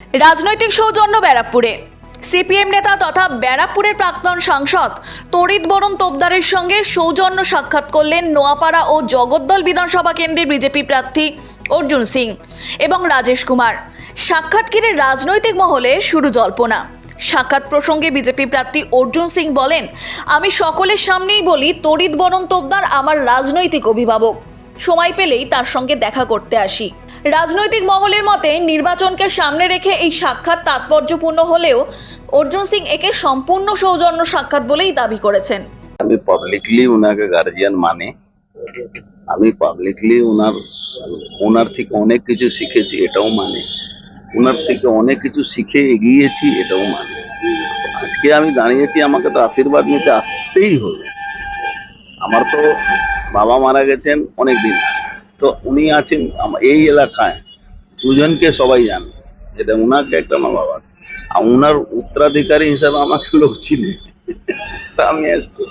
রাজনৈতিক সৌজন্য ব্যারাকপুরে সিপিএম নেতা তথা ব্যারাকপুরের প্রাক্তন সাংসদ তড়িৎ বরণ তোপদারের সঙ্গে সৌজন্য সাক্ষাৎ করলেন নোয়াপাড়া ও জগদ্দল বিধানসভা কেন্দ্রের বিজেপি প্রার্থী অর্জুন সিং এবং রাজেশ কুমার। সাক্ষাৎ ঘিরে রাজনৈতিক মহলে শুরু জল্পনা। সাক্ষাৎ প্রসঙ্গে বিজেপি প্রার্থী অর্জুন সিং বলেন, আমি সকলের সামনেই বলি তড়িৎ বরণ তোপদার আমার রাজনৈতিক অভিভাবক, সময় পেলেই তার সঙ্গে দেখা করতে আসি। রাজনৈতিক মহলের মতে নির্বাচনকে সামনে রেখে এই সাক্ষাৎ তাৎপর্যপূর্ণ হলেও অর্জুন সিং একে সম্পূর্ণ সৌজন্য সাক্ষাৎ বলেই দাবি করেছেন। আমি পাবলিকলি ওনাকে গার্জিয়ান মানে, আমি পাবলিকলি ওনার থেকে অনেক কিছু শিখেছি এটাও মানে, ওনার থেকে অনেক কিছু শিখে এগিয়েছি এটাও মানে। আজকে আমি দাঁড়িয়েছি, আমাকে তো আশীর্বাদ নিতে আসতেই হবে। আমার তো বাবা মারা গেছেন অনেকদিন, তো উনি আছেন এই এলাকায়, দুজনকে সবাই জানে, এটা ওনাকে একটা আমার বাবা, আর ওনার উত্তরাধিকারী হিসাবে আমাকে লোক চিনে, তা আমি আসছি।